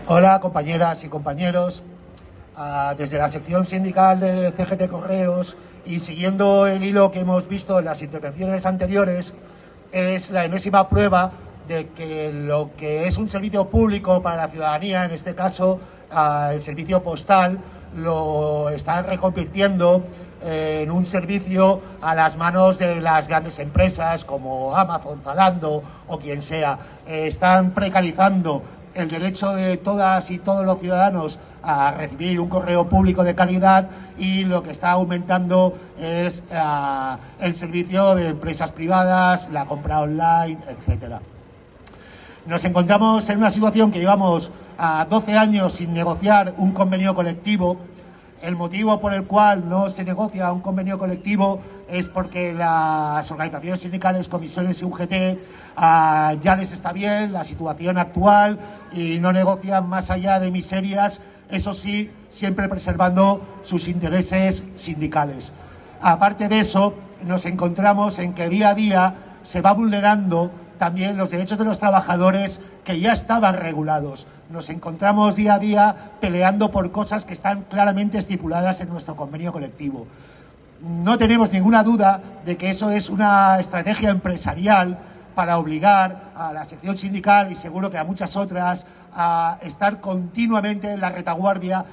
Hola, compañeras y compañeros. Desde la sección sindical de CGT Correos y siguiendo el hilo que hemos visto en las intervenciones anteriores, es la enésima prueba de que lo que es un servicio público para la ciudadanía, en este caso el servicio postal, lo están reconvirtiendo en un servicio a las manos de las grandes empresas como Amazon, Zalando o quien sea. Están precarizando el derecho de todas y todos los ciudadanos a recibir un correo público de calidad, y lo que está aumentando es el servicio de empresas privadas, la compra online, etcétera. Nos encontramos en una situación que llevamos 12 años sin negociar un convenio colectivo. El motivo por el cual no se negocia un convenio colectivo es porque las organizaciones sindicales, comisiones y UGT ya les está bien la situación actual y no negocian más allá de miserias, eso sí, siempre preservando sus intereses sindicales. Aparte de eso, nos encontramos en que día a día se va vulnerando también los derechos de los trabajadores que ya estaban regulados. Nos encontramos día a día peleando por cosas que están claramente estipuladas en nuestro convenio colectivo. No tenemos ninguna duda de que eso es una estrategia empresarial para obligar a la sección sindical y seguro que a muchas otras a estar continuamente en la retaguardia,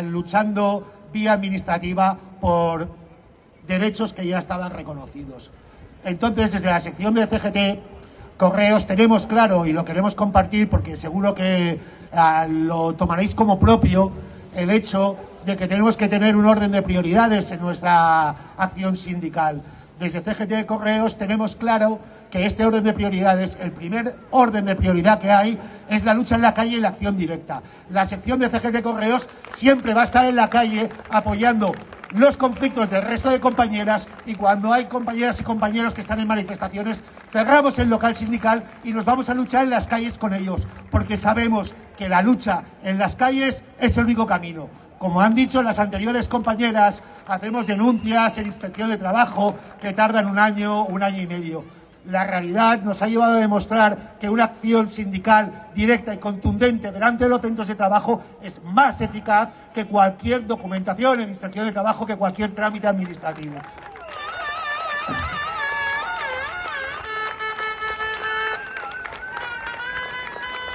luchando vía administrativa por derechos que ya estaban reconocidos. Entonces, desde la sección de CGT Correos tenemos claro, y lo queremos compartir porque seguro que lo tomaréis como propio, el hecho de que tenemos que tener un orden de prioridades en nuestra acción sindical. Desde CGT Correos tenemos claro que este orden de prioridades, el primer orden de prioridad que hay, es la lucha en la calle y la acción directa. La sección de CGT Correos siempre va a estar en la calle apoyando los conflictos del resto de compañeras, y cuando hay compañeras y compañeros que están en manifestaciones, cerramos el local sindical y nos vamos a luchar en las calles con ellos, porque sabemos que la lucha en las calles es el único camino. Como han dicho las anteriores compañeras, hacemos denuncias en inspección de trabajo que tardan un año y medio. La realidad nos ha llevado a demostrar que una acción sindical directa y contundente delante de los centros de trabajo es más eficaz que cualquier documentación en inspección de trabajo, que cualquier trámite administrativo.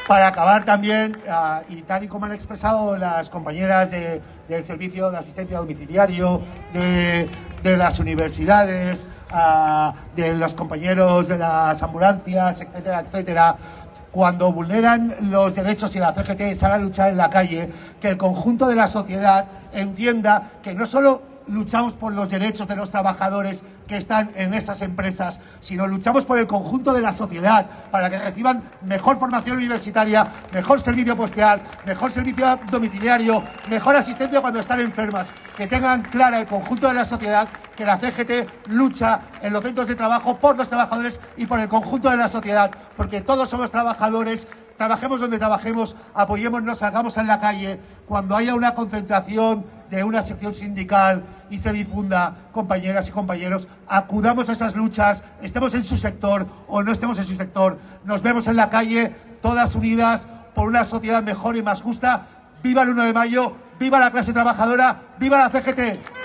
Para acabar también, y tal y como han expresado las compañeras del servicio de asistencia domiciliario, de las universidades, de los compañeros de las ambulancias, etcétera, etcétera, cuando vulneran los derechos y la CGT sale a luchar en la calle, que el conjunto de la sociedad entienda que no solo luchamos por los derechos de los trabajadores que están en esas empresas, sino luchamos por el conjunto de la sociedad para que reciban mejor formación universitaria, mejor servicio postal, mejor servicio domiciliario, mejor asistencia cuando están enfermas, que tengan clara el conjunto de la sociedad que la CGT lucha en los centros de trabajo por los trabajadores y por el conjunto de la sociedad, porque todos somos trabajadores. Trabajemos donde trabajemos, apoyémonos, salgamos en la calle. Cuando haya una concentración de una sección sindical y se difunda, compañeras y compañeros, acudamos a esas luchas, estemos en su sector o no estemos en su sector. Nos vemos en la calle, todas unidas por una sociedad mejor y más justa. ¡Viva el 1 de mayo! ¡Viva la clase trabajadora! ¡Viva la CGT!